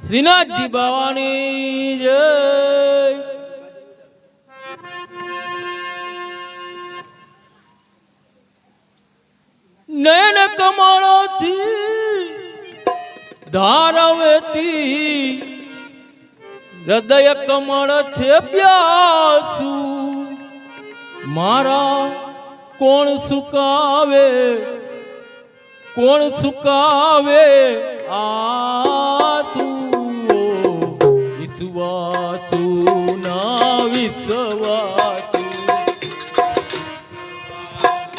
શ્રીનાથજી બાવાની જય। નયન કમળોથી ધારવેતી હૃદય કમળ છે પ્યાસુ મારા કોણ સુકાવે આસુ વિશ્વાસુ ના વિશ્વાસુ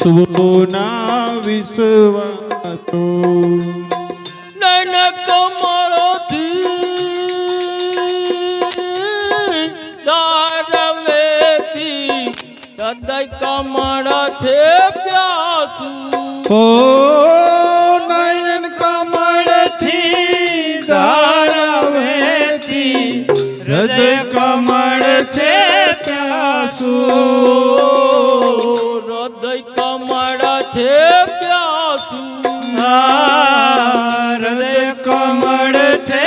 સુના વિશ્વાસુ નયન કમળોથી ધારવેતી હૃદય કમળ છે પ્યાસુ ઓ નયન કમળથી ધારવેતી હૃદય કમળ છે પ્યાસુ હૃદય કમળ છે પ્યાસુ હૃદય કમળ છે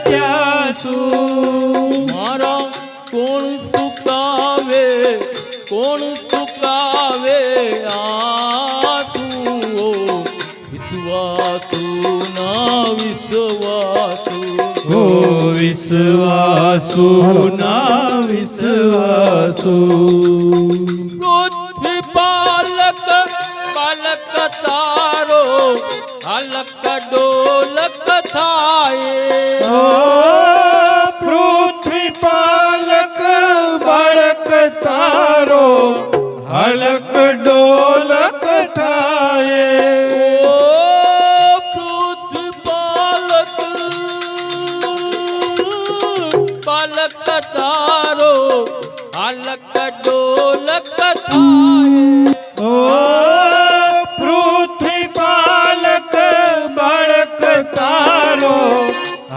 પ્યાસુ મારા કોણ સુકાવે આસુ વિશ્વાસુ ના વિશ્વાસુ ઓ વિશ્વાસુ ના વિશ્વાસુ પૃથ્વી પાલક તારો હલક ડોલક થાય ઓ પૃથ્વી પાલક બાળક તારો હલક ડોલક થાય ઓ પૃથ્વી પાલક તારો હલક ડોલક થાય ઓ પૃથ્વી પાલક બાળક તારો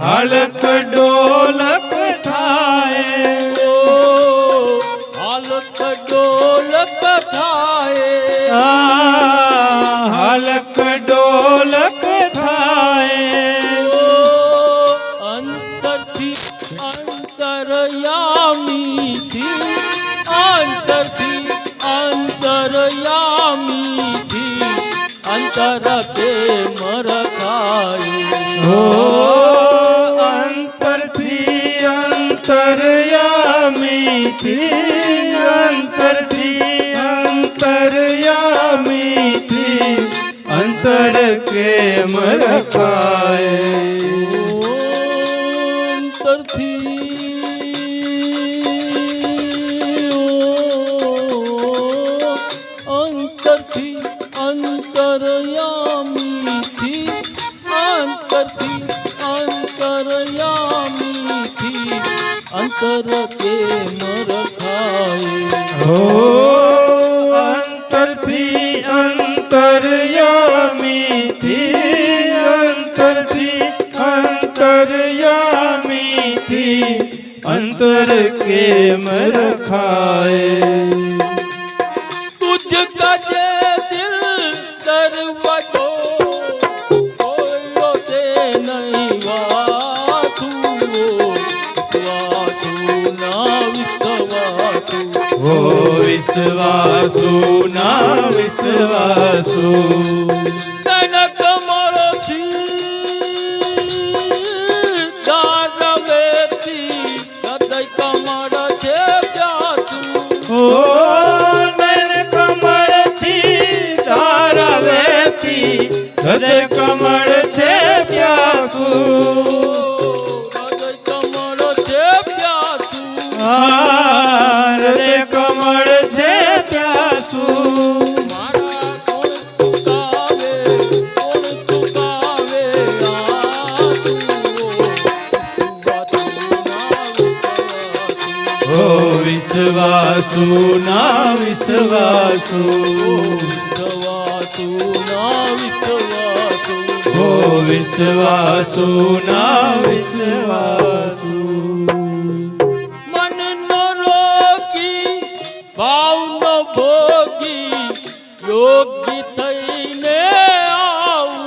હલક ડોલક થાય હાલત ડોલક થાય હલક ડોલક થાય અંતરથી અંતરયામીથી અંતર પ્રેમ રખાય અંતરથી અંતરયામીથી અંતર કેમ રખાય અંતરથી અંતરયામીથી અંતર કેમ રખાય અંતરથી અંતરયામીથી અંતર કેમ રખાય तुझ का जे दिल दरवाजो खोलो से नहीं वासु ना विश्वासु ઓ વિશ્વાસુ ના વિશ્વાસુ તન કમળથી ધારવેતી હૃદય કમળ છે પ્યાસુ ઓ નયન કમળથી ધારવેતી હૃદય કમળ છે પ્યાસુ હૃદય કમળ છે પ્યાસુ હૃદય કમળ છે પ્યાસુ મારા કોણ ચુકાવે ઓ વિશ્વાસુ ના વિશ્વાસુ ઓ વિશ્વાસુ ના વિશ્વાસુ મન નો રોગી ભાવ નો ભોગી યોગી થઈને આવું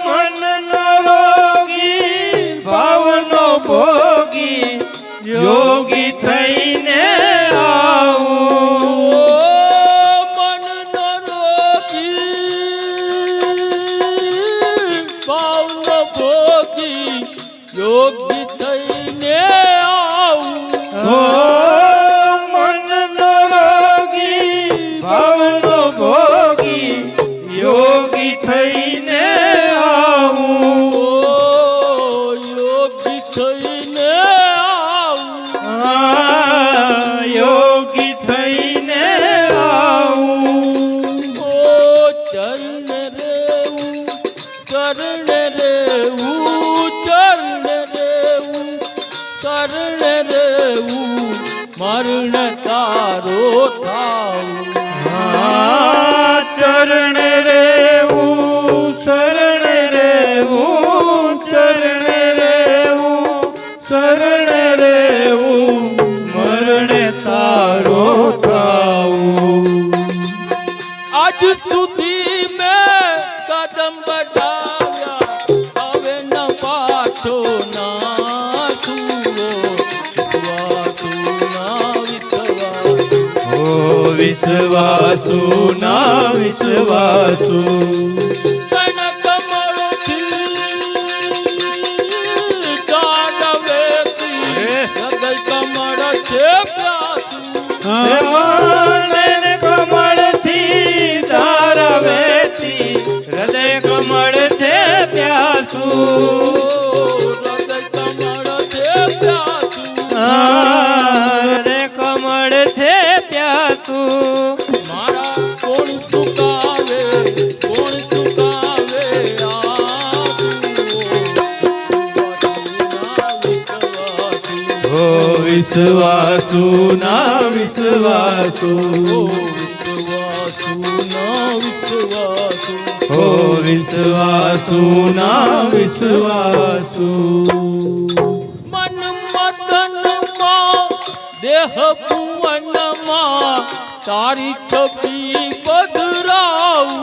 મન નો રોગી યોગી થઈને આવું હો મનનો રોગી ભવનો ભોગી યોગી થઈને આવું ઓ યોગી થઈને આવું યોગી થઈને આવું ઓ ચરણ રેવું ચરણ રેવું ચરણ રેવું ચરણ રેવું મરણ તારો થાવું ચરણ રેવું શરણ રેવું ચરણ રેવું શરણ રેવું મરણ તારો થાવું આજ સુધી મેં કદમ બઢાવ્યા હવે ન પાછો ના છૂવો વિશ્વાસુ ના વિશ્વાસુ કણ કમળથી જાળવેતી હૃદય કમળ છે પ્યાસું કમળથી તારવેતી હૃદય કમળ છે પ્યાસું હૃદય કમળ છે પ્યાસું હૃદય કમળ છે પ્યાસું મારા કોણ ચુકાવે વિશ્વાસુ ના વિશ્વાસુ હો વિશ્વાસુ ના વિશ્વાસુ મન મદનમાં દેહ ભુવનમાં તારી છબી પધરાવું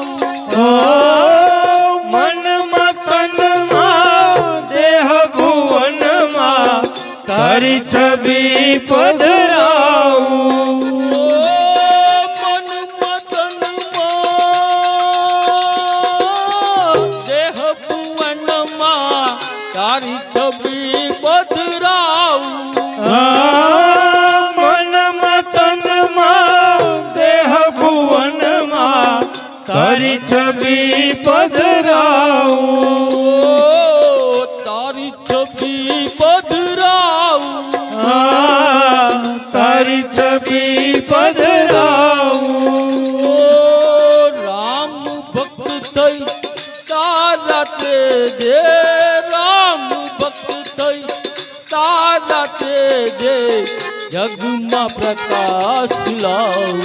મન મતનમાં દેહ ભુવનમાં તારી છબી પધરાવું મન મદનમાં દેહ ભુવનમાં તારી છબી પધરાવું મન મતનમાં દેહ ભુવનમાં તારી છબી પધરાવું તારી છબી પધરાવું તારી છબી પધરાવું રામ ભક્ત થઈ તારા તેજે રામ ભક્ત થઈ તારા તેજે જગમાં પ્રકાશ લાવું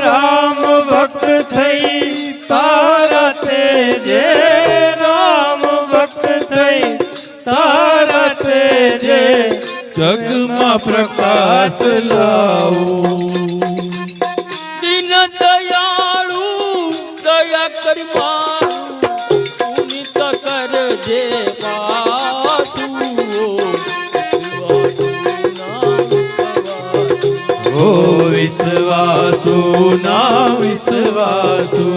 રામ ભક્ત થઈ તારા તેજે રામ ભક્ત થઈ તારા તેજે જગમાં પ્રકાશ લાવું દીન દયાળુ દયા કરી મારું પુનિત કરજે ઓ વિશ્વાસુ ના વિશ્વાસુ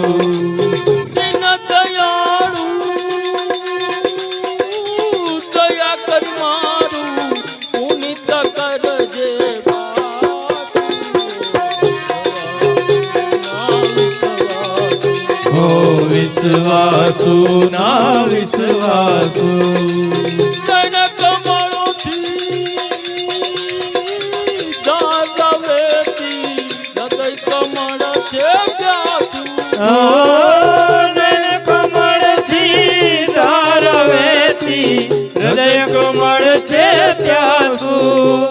દીન દયાળુ દયા કરી મારું પુનિત કરજે ઓ વિશ્વાસુ ના વિશ્વાસુ કણ કમળોથી જાળવેતી હૃદય કમળ છે પ્યાસું કમળથી તારવેતી હૃદય કમળ છે પ્યાસું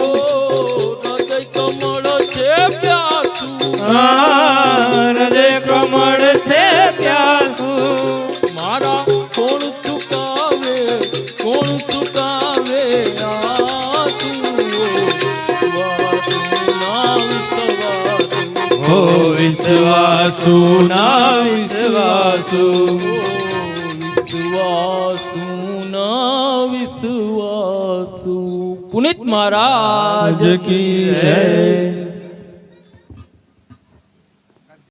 હૃદય કમળ છે પ્યાસું હૃદય કમળ છે પ્યાસું મારા કોણ ચુકાવે ઓ વિશ્વાસુ ના વિશ્વાસુ વિશ્વાસુ પુનિત મહારાજ કી જય